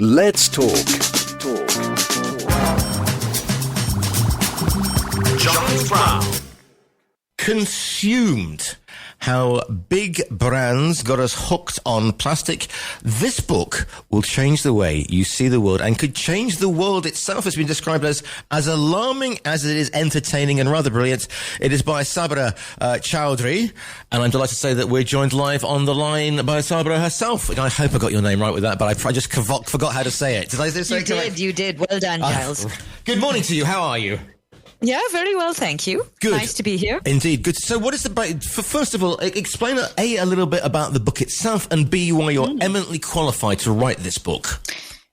Let's talk. Giles Brown. Consumed. How big brands got us hooked on plastic. This book will change the way you see the world and could change the world itself. It's been described as alarming as it is entertaining and rather brilliant. It is by Saabira Chaudhuri, and I'm delighted to say that we're joined live on the line by Saabira herself. I hope I got your name right with that, but I just forgot how to say it. Did I say it correct? You did. Well done, Giles. Good morning to you. How are you? Yeah, very well, thank you. Good. Nice to be here. Indeed, good. So what is first of all, explain a little bit about the book itself, and B, why you're eminently qualified to write this book.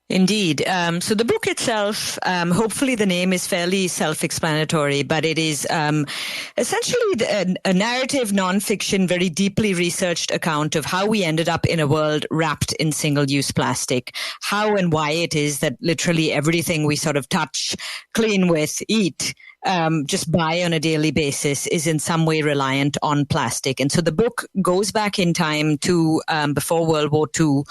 Indeed. So the book itself, hopefully the name is fairly self-explanatory, but it is essentially a narrative, non-fiction, very deeply researched account of how we ended up in a world wrapped in single-use plastic, how and why it is that literally everything we sort of touch, clean with, eat, just buy on a daily basis is in some way reliant on plastic. And so the book goes back in time to before World War II,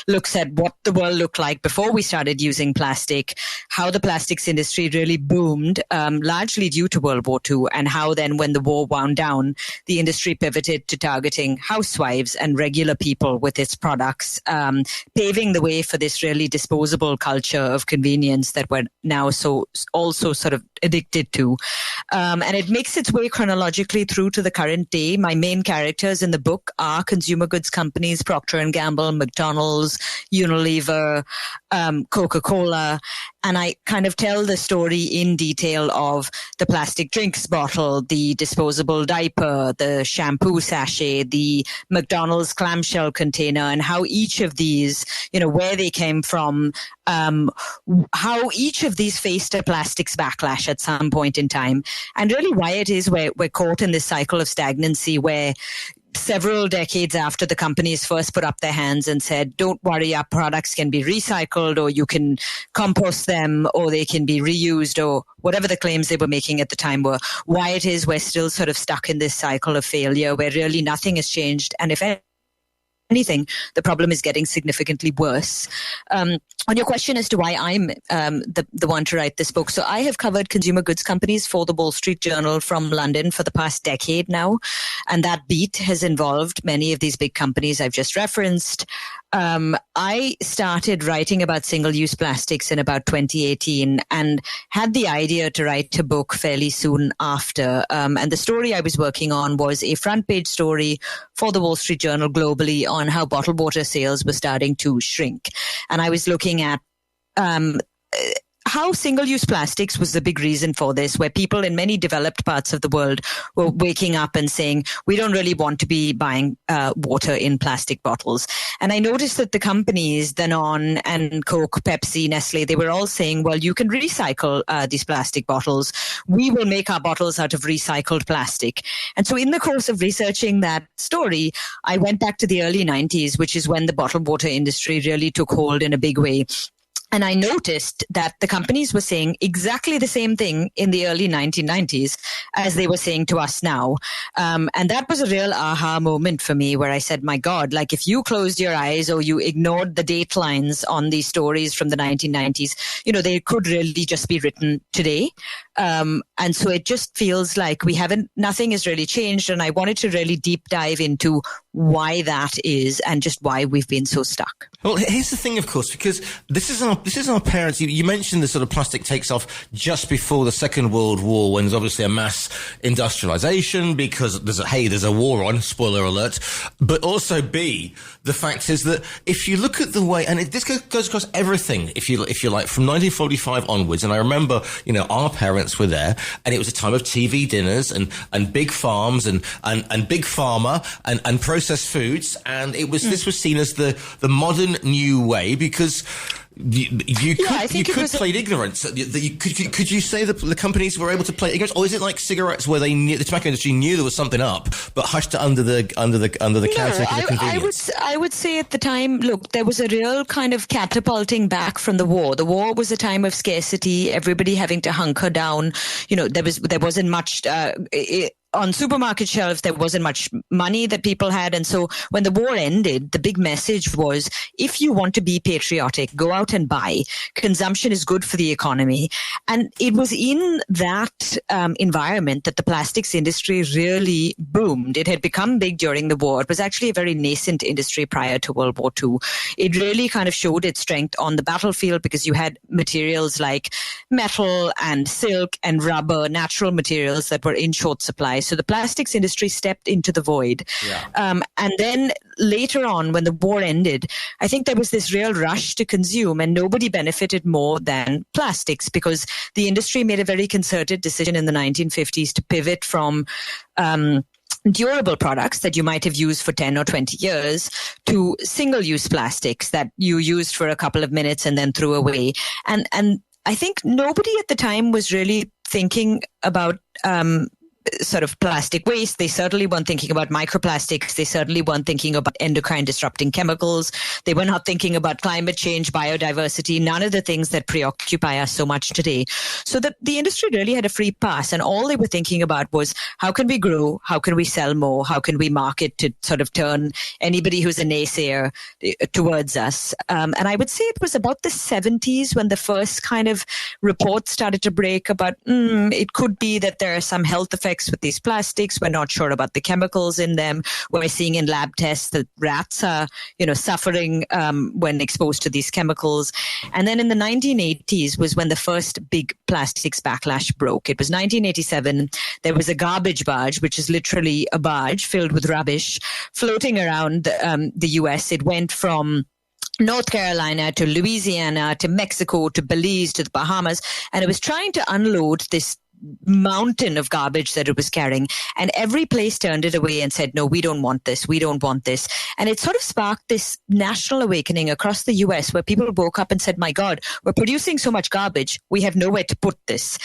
looks at what the world looked like before we started using plastic, how the plastics industry really boomed, largely due to World War II, and how then when the war wound down, the industry pivoted to targeting housewives and regular people with its products, paving the way for this really disposable culture of convenience that we're now so also sort of addicted to. And it makes its way chronologically through to the current day. My main characters in the book are consumer goods companies, Procter & Gamble, McDonald's, Unilever, Coca-Cola. And I kind of tell the story in detail of the plastic drinks bottle, the disposable diaper, the shampoo sachet, the McDonald's clamshell container, and how each of these, where they came from, how each of these faced a plastics backlash at some point in time, and really why it is we're caught in this cycle of stagnancy where several decades after the companies first put up their hands and said, don't worry, our products can be recycled, or you can compost them, or they can be reused, or whatever the claims they were making at the time were, why it is we're still sort of stuck in this cycle of failure where really nothing has changed. And if anything, the problem is getting significantly worse. On your question as to why I'm the one to write this book, so I have covered consumer goods companies for the Wall Street Journal from London for the past decade now, and that beat has involved many of these big companies I've just referenced. I started writing about single-use plastics in about 2018 and had the idea to write a book fairly soon after. And the story I was working on was a front-page story for the Wall Street Journal globally on how bottled water sales were starting to shrink. And I was looking at how single-use plastics was the big reason for this, where people in many developed parts of the world were waking up and saying, we don't really want to be buying water in plastic bottles. And I noticed that the companies, Danone and Coke, Pepsi, Nestle, they were all saying, well, you can recycle these plastic bottles. We will make our bottles out of recycled plastic. And so in the course of researching that story, I went back to the early 90s, which is when the bottled water industry really took hold in a big way. And I noticed that the companies were saying exactly the same thing in the early 1990s as they were saying to us now. And that was a real aha moment for me where I said, my God, like if you closed your eyes or you ignored the date lines on these stories from the 1990s, they could really just be written today. And so it just feels like nothing has really changed. And I wanted to really deep dive into why that is and just why we've been so stuck. Well, here's the thing, of course, because this is our parents. You mentioned the sort of plastic takes off just before the Second World War, when there's obviously a mass industrialization because there's a war on, spoiler alert. But also B, the fact is that if you look at the way, and this goes across everything, if you like, from 1945 onwards, and I remember, our parents were there, and it was a time of TV dinners and big farms and big pharma and processed foods, and this was seen as the modern new way because you could play ignorance. Could you say that the companies were able to play ignorance, or is it like cigarettes where the tobacco industry knew there was something up but hushed it under the counter for convenience? I would say at the time, look, there was a real kind of catapulting back from the war. The war was a time of scarcity, everybody having to hunker down. There wasn't much on supermarket shelves, there wasn't much money that people had. And so when the war ended, the big message was, if you want to be patriotic, go out and buy. Consumption is good for the economy. And it was in that environment that the plastics industry really boomed. It had become big during the war. It was actually a very nascent industry prior to World War II. It really kind of showed its strength on the battlefield because you had materials like metal and silk and rubber, natural materials that were in short supply. So the plastics industry stepped into the void. Yeah. And then later on, when the war ended, I think there was this real rush to consume, and nobody benefited more than plastics because the industry made a very concerted decision in the 1950s to pivot from durable products that you might have used for 10 or 20 years to single-use plastics that you used for a couple of minutes and then threw away. And I think nobody at the time was really thinking about sort of plastic waste. They certainly weren't thinking about microplastics. They certainly weren't thinking about endocrine disrupting chemicals. They were not thinking about climate change, biodiversity, none of the things that preoccupy us so much today. So the industry really had a free pass, and all they were thinking about was, how can we grow? How can we sell more? How can we market to sort of turn anybody who's a naysayer towards us? And I would say it was about the 70s when the first kind of reports started to break about, it could be that there are some health effects with these plastics. We're not sure about the chemicals in them. We're seeing in lab tests that rats are, suffering when exposed to these chemicals. And then in the 1980s was when the first big plastics backlash broke. It was 1987. There was a garbage barge, which is literally a barge filled with rubbish, floating around the US. It went from North Carolina to Louisiana to Mexico to Belize to the Bahamas, and it was trying to unload this mountain of garbage that it was carrying, and every place turned it away and said, no, we don't want this, we don't want this. And it sort of sparked this national awakening across the US where people woke up and said, my God, we're producing so much garbage, we have nowhere to put this.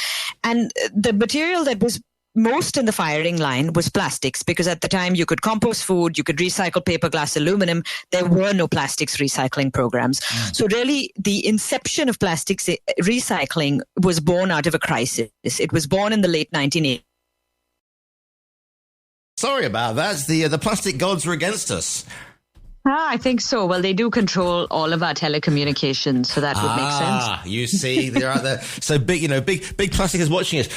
And the material that was most in the firing line was plastics, because at the time you could compost food, you could recycle paper, glass, aluminum. There were no plastics recycling programs. So really the inception of plastics recycling was born out of a crisis. It was born in the late 1980s. Sorry about that. The plastic gods were against us. I think so. Well, they do control all of our telecommunications, so that would make sense. You see, they're out there. So big, big plastic is watching us.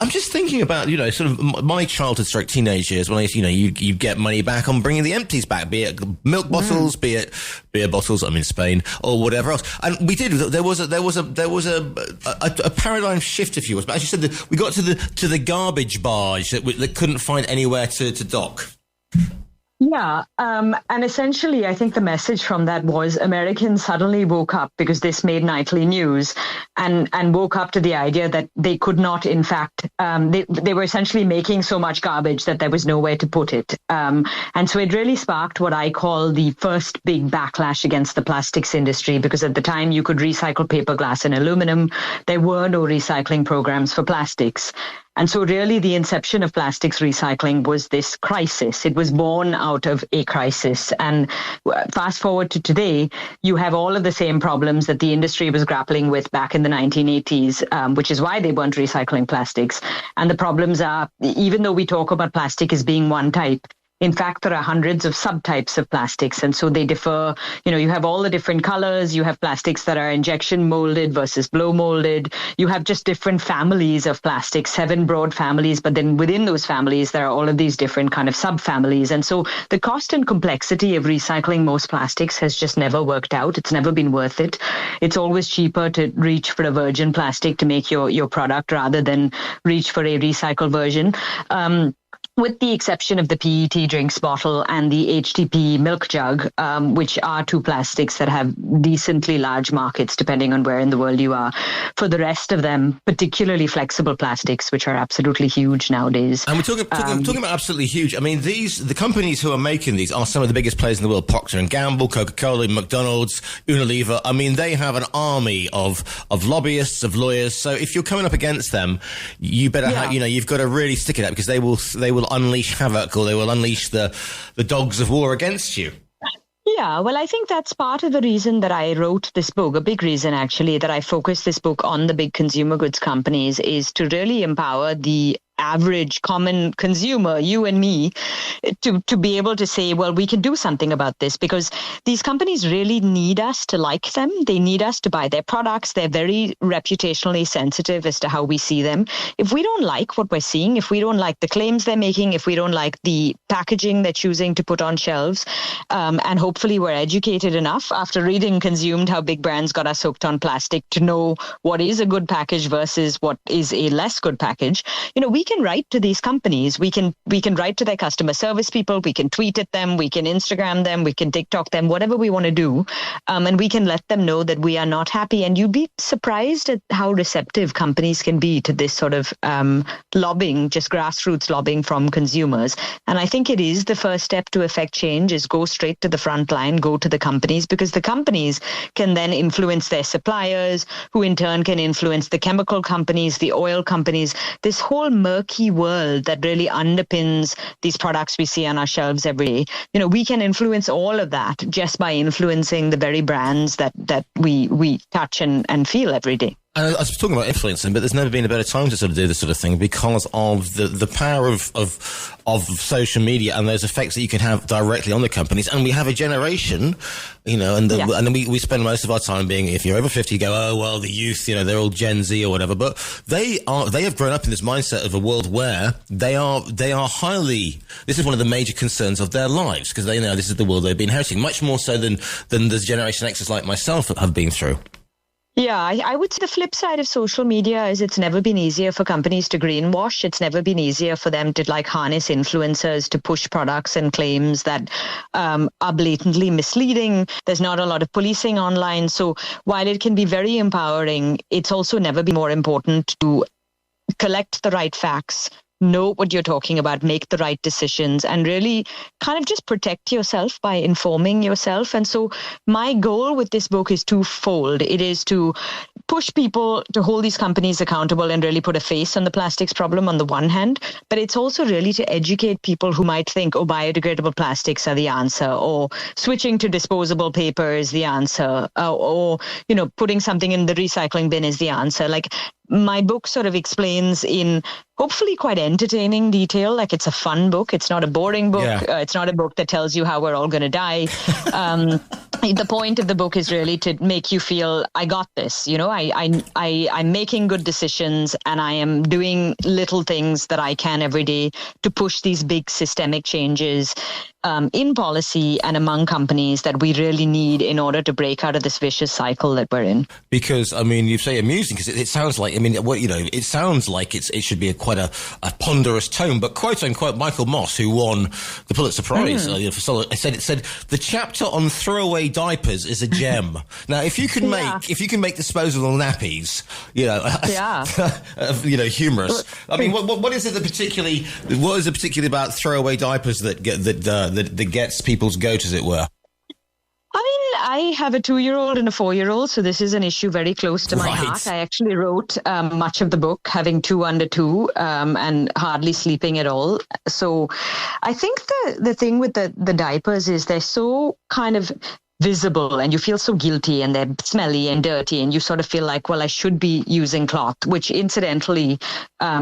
I'm just thinking about, sort of my childhood stroke teenage years when you get money back on bringing the empties back, be it milk bottles, be it beer bottles. I'm in Spain or whatever else. And we did. There was a paradigm shift, if you will. But as you said, we got to the garbage barge that couldn't find anywhere to dock. Yeah. And essentially, I think the message from that was Americans suddenly woke up because this made nightly news and woke up to the idea that they could not, in fact, they were essentially making so much garbage that there was nowhere to put it. And so it really sparked what I call the first big backlash against the plastics industry, because at the time you could recycle paper, glass, and aluminum. There were no recycling programs for plastics. And so really the inception of plastics recycling was this crisis. It was born out of a crisis. And fast forward to today, you have all of the same problems that the industry was grappling with back in the 1980s, which is why they weren't recycling plastics. And the problems are, even though we talk about plastic as being one type, in fact, there are hundreds of subtypes of plastics, and so they differ. You have all the different colors. You have plastics that are injection molded versus blow molded. You have just different families of plastics, 7 broad families, but then within those families, there are all of these different kind of subfamilies. And so the cost and complexity of recycling most plastics has just never worked out. It's never been worth it. It's always cheaper to reach for a virgin plastic to make your product rather than reach for a recycled version. With the exception of the PET drinks bottle and the HTP milk jug, which are 2 plastics that have decently large markets depending on where in the world you are. For the rest of them, particularly flexible plastics, which are absolutely huge nowadays. And we're talking about absolutely huge. I mean, the companies who are making these are some of the biggest players in the world. Procter & Gamble, Coca-Cola, McDonald's, Unilever. I mean, they have an army of lobbyists, of lawyers. So if you're coming up against them, you better you've got to really stick it out, because they will unleash havoc, or they will unleash the dogs of war against you. Yeah, well, I think that's part of the reason that I wrote this book, a big reason actually, that I focused this book on the big consumer goods companies, is to really empower the average common consumer, you and me, to be able to say, well, we can do something about this, because these companies really need us to like them. They need us to buy their products. They're very reputationally sensitive as to how we see them. If we don't like what we're seeing, if we don't like the claims they're making, if we don't like the packaging they're choosing to put on shelves, and hopefully we're educated enough after reading Consumed how big brands got us hooked on plastic to know what is a good package versus what is a less good package, we can write to these companies. We can write to their customer service people. We can tweet at them. We can Instagram them. We can TikTok them, whatever we want to do. And we can let them know that we are not happy. And you'd be surprised at how receptive companies can be to this sort of lobbying, just grassroots lobbying from consumers. And I think it is the first step to affect change, is go straight to the front line, go to the companies, because the companies can then influence their suppliers, who in turn can influence the chemical companies, the oil companies, this whole murky world that really underpins these products we see on our shelves every day. We can influence all of that just by influencing the very brands that we touch and feel every day. I was talking about influencing, but there's never been a better time to sort of do this sort of thing because of the power of social media and those effects that you can have directly on the companies. And we have a generation, and then we spend most of our time being, if you're over 50, you go, oh, well, the youth, they're all Gen Z or whatever. But they have grown up in this mindset of a world where they are highly, this is one of the major concerns of their lives, because they know this is the world they've been inheriting, much more so than the Generation X's like myself have been through. Yeah, I would say the flip side of social media is it's never been easier for companies to greenwash. It's never been easier for them to harness influencers to push products and claims that are blatantly misleading. There's not a lot of policing online. So while it can be very empowering, it's also never been more important to collect the right facts, know what you're talking about, make the right decisions, and really kind of just protect yourself by informing yourself. And so my goal with this book is twofold. It is to push people to hold these companies accountable and really put a face on the plastics problem on the one hand, but it's also really to educate people who might think, biodegradable plastics are the answer, or switching to disposable paper is the answer, or putting something in the recycling bin is the answer. My book sort of explains in hopefully quite entertaining detail. It's a fun book. It's not a boring book. Yeah. It's not a book that tells you how we're all going to die. The point of the book is really to make you feel, I got this. I'm making good decisions, and I am doing little things that I can every day to push these big systemic changes in policy and among companies that we really need in order to break out of this vicious cycle that we're in. Because, you say amusing, because it sounds like, it sounds like it should be quite a ponderous tome, but quote unquote, Michael Moss, who won the Pulitzer Prize, said the chapter on throwaway diapers is a gem. Now, if you can make disposable nappies, humorous. What is it particularly about throwaway diapers that gets people's goat, as it were? I have a 2-year-old and a 4-year-old, so this is an issue very close to my heart. I actually wrote much of the book having 2 under 2 and hardly sleeping at all. So I think the thing with the diapers is they're so kind of visible, and you feel so guilty, and they're smelly and dirty, and you sort of feel like, well, I should be using cloth, which incidentally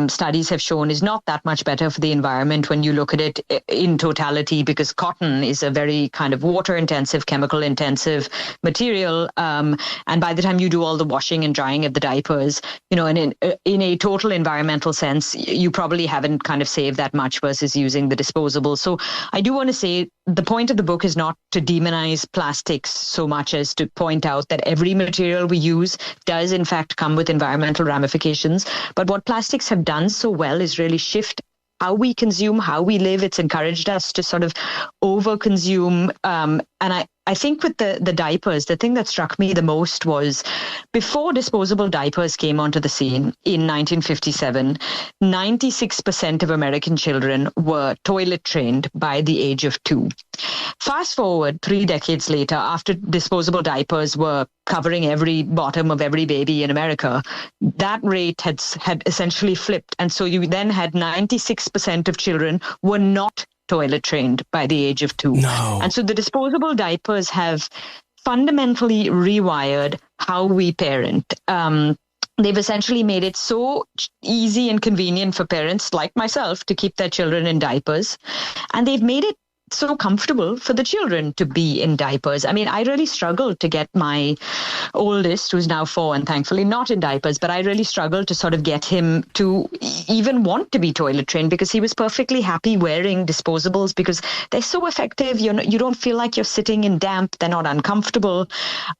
studies have shown is not that much better for the environment when you look at it in totality, because cotton is a very kind of water intensive, chemical intensive material, and by the time you do all the washing and drying of the diapers, and in a total environmental sense, you probably haven't kind of saved that much versus using the disposable. So I do want to say the point of the book is not to demonize plastics so much as to point out that every material we use does in fact come with environmental ramifications. But what plastics have done so well is really shift how we consume, how we live. It's encouraged us to sort of over-consume. And I think with the diapers, the thing that struck me the most was before disposable diapers came onto the scene in 1957, 96% of American children were toilet trained by the age of 2. Fast forward 3 decades later, after disposable diapers were covering every bottom of every baby in America, that rate had essentially flipped. And so you then had 96% of children were not toilet trained by the age of 2. No. And so the disposable diapers have fundamentally rewired how we parent. they've essentially made it so easy and convenient for parents like myself to keep their children in diapers. And they've made it so comfortable for the children to be in diapers. I mean, I really struggled to get my oldest, who's now 4 and thankfully not in diapers, but I really struggled to sort of get him to even want to be toilet trained, because he was perfectly happy wearing disposables because they're so effective. You don't feel like you're sitting in damp. They're not uncomfortable.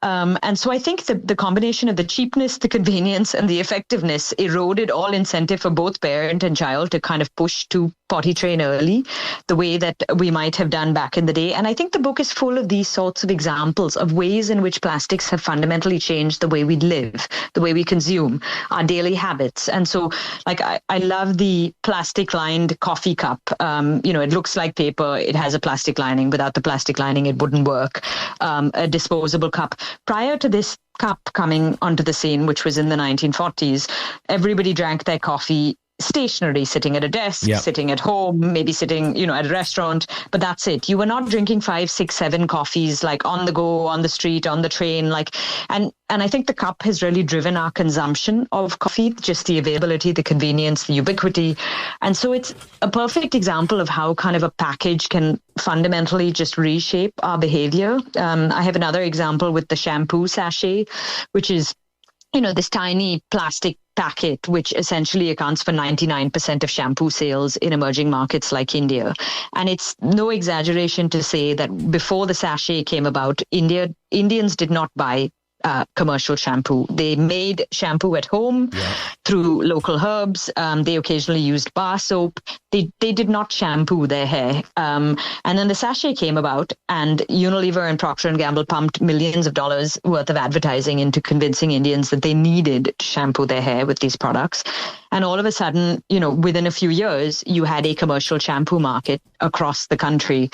And so I think the combination of the cheapness, the convenience, and the effectiveness eroded all incentive for both parent and child to kind of push to potty train early, the way that we might have done back in the day. And I think the book is full of these sorts of examples of ways in which plastics have fundamentally changed the way we live, the way we consume, our daily habits. And so, like, I love the plastic lined coffee cup. It looks like paper. It has a plastic lining. Without the plastic lining, it wouldn't work. A disposable cup. Prior to this cup coming onto the scene, which was in the 1940s, everybody drank their coffee stationary, sitting at a desk, sitting at home, maybe sitting, at a restaurant, but that's it. You were not drinking 5, 6, 7 coffees, like on the go, on the street, on the train, and I think the cup has really driven our consumption of coffee, just the availability, the convenience, the ubiquity. And so it's a perfect example of how kind of a package can fundamentally just reshape our behavior. I have another example with the shampoo sachet, which is, this tiny plastic packet, which essentially accounts for 99% of shampoo sales in emerging markets like India. And it's no exaggeration to say that before the sachet came about, Indians did not buy commercial shampoo. They made shampoo at home through local herbs. They occasionally used bar soap. They did not shampoo their hair. And then the sachet came about, and Unilever and Procter & Gamble pumped millions of dollars worth of advertising into convincing Indians that they needed to shampoo their hair with these products. And all of a sudden, within a few years, you had a commercial shampoo market across the country.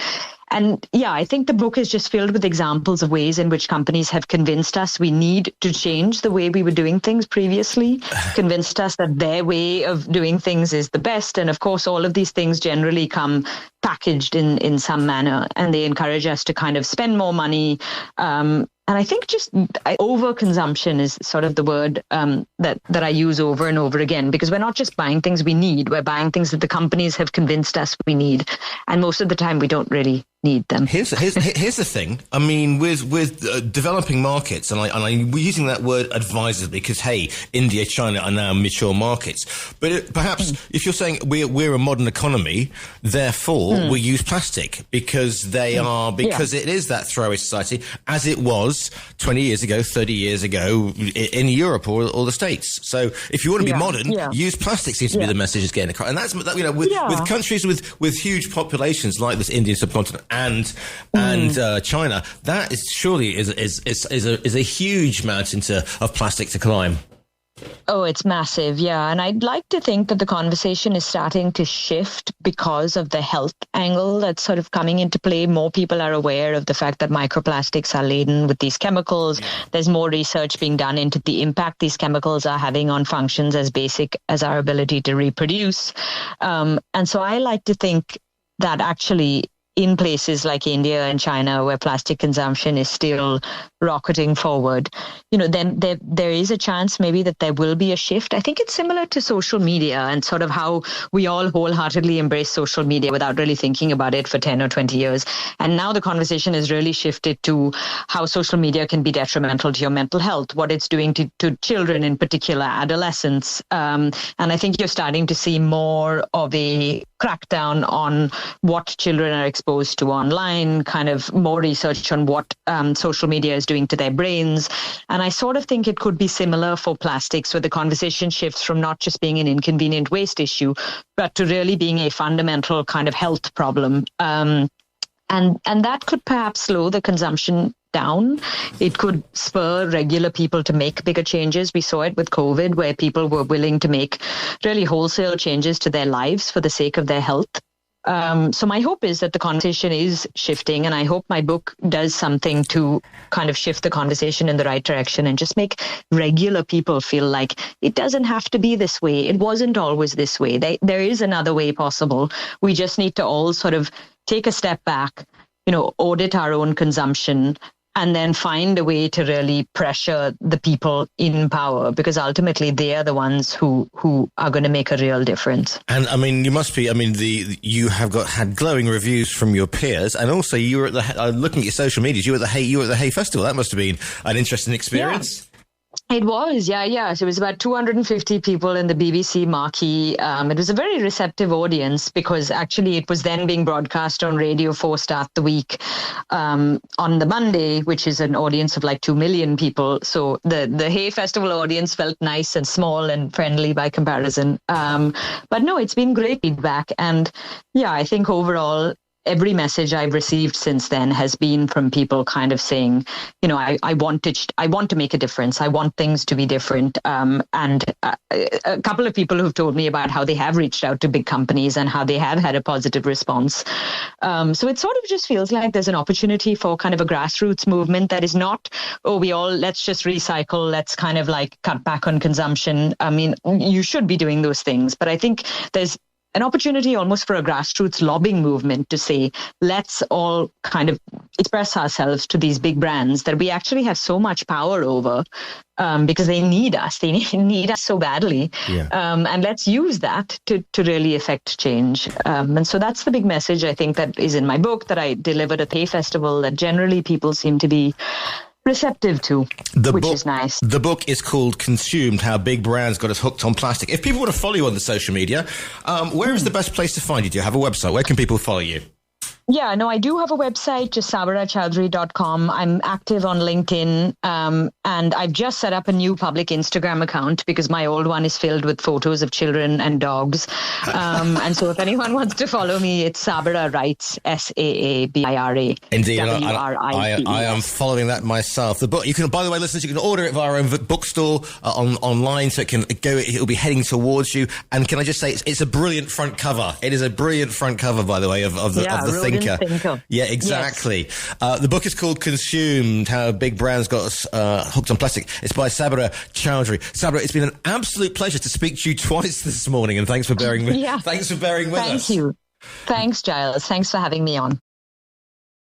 And I think the book is just filled with examples of ways in which companies have convinced us we need to change the way we were doing things previously, convinced us that their way of doing things is the best. And of course, all of these things generally come packaged in some manner, and they encourage us to kind of spend more money. And I think just overconsumption is sort of the word that I use over and over again, because we're not just buying things we need, we're buying things that the companies have convinced us we need. And most of the time we don't really need them. Here's the thing. I mean, with developing markets, and we're using that word advisedly because, hey, India, China are now mature markets. But perhaps if you're saying we're a modern economy, therefore we use plastic because it is that throwaway society as it was 20 years ago, 30 years ago in Europe or the States. So if you want to be modern, use plastic seems to be the message is getting across. And that's, with countries with huge populations like this Indian subcontinent and China, that is surely is a huge mountain of plastic to climb. Oh, it's massive. Yeah. And I'd like to think that the conversation is starting to shift because of the health angle that's sort of coming into play. More people are aware of the fact that microplastics are laden with these chemicals. There's more research being done into the impact these chemicals are having on functions as basic as our ability to reproduce. And so I like to think that actually in places like India and China, where plastic consumption is still rocketing forward, then there is a chance maybe that there will be a shift. I think it's similar to social media and sort of how we all wholeheartedly embrace social media without really thinking about it for 10 or 20 years. And now the conversation has really shifted to how social media can be detrimental to your mental health, what it's doing to children, in particular, adolescents. And I think you're starting to see more of a crackdown on what children are exposed to online, kind of more research on what social media is doing to their brains. And I sort of think it could be similar for plastics, where the conversation shifts from not just being an inconvenient waste issue, but to really being a fundamental kind of health problem. And that could perhaps slow the consumption down. It could spur regular people to make bigger changes. We saw it with COVID, where people were willing to make really wholesale changes to their lives for the sake of their health. So my hope is that the conversation is shifting, and I hope my book does something to kind of shift the conversation in the right direction and just make regular people feel like it doesn't have to be this way. It wasn't always this way. There is another way possible. We just need to all sort of take a step back, audit our own consumption, and then find a way to really pressure the people in power, because ultimately they are the ones who are going to make a real difference. And I mean, you must be. I mean, you have had glowing reviews from your peers, and also you were at looking at your social medias. You were at the Hay Festival. That must have been an interesting experience. Yeah. It was, yeah. So it was about 250 people in the BBC marquee. It was a very receptive audience, because actually it was then being broadcast on Radio 4 Start the Week on the Monday, which is an audience of like 2 million people. So the Hay Festival audience felt nice and small and friendly by comparison. But no, it's been great feedback. And yeah, I think overall, every message I've received since then has been from people kind of saying, I want to make a difference. I want things to be different. And a couple of people who've told me about how they have reached out to big companies and how they have had a positive response. So it sort of just feels like there's an opportunity for kind of a grassroots movement that is not, let's just recycle, let's kind of like cut back on consumption. I mean, you should be doing those things, but I think there's an opportunity almost for a grassroots lobbying movement to say, let's all kind of express ourselves to these big brands that we actually have so much power over, because they need us. They need us so badly. Yeah. And let's use that to really affect change. And so that's the big message, I think, that is in my book that I delivered at the Hay Festival, that generally people seem to be receptive to, which is nice. The book is called Consumed, How Big Brands Got Us Hooked on Plastic. If people want to follow you on the social media, where is the best place to find you? Do you have a website? Where can people follow you? Yeah, no, I do have a website, just saabirachaudhuri.com. I'm active on LinkedIn, and I've just set up a new public Instagram account because my old one is filled with photos of children and dogs. And so if anyone wants to follow me, it's Saabira Writes, Saabira. Indeed, I am following that myself. The book, you can, by the way, listeners, you can order it via our own bookstore online, so it'll be heading towards you. And can I just say, it's a brilliant front cover. It is a brilliant front cover, by the way, of the thing. Yeah, exactly. Yes. The book is called Consumed, How Big Brands Got Us Hooked on Plastic. It's by Saabira Chaudhuri. Saabira, it's been an absolute pleasure to speak to you twice this morning, and thanks for bearing with us. Thank you. Thanks, Giles. Thanks for having me on.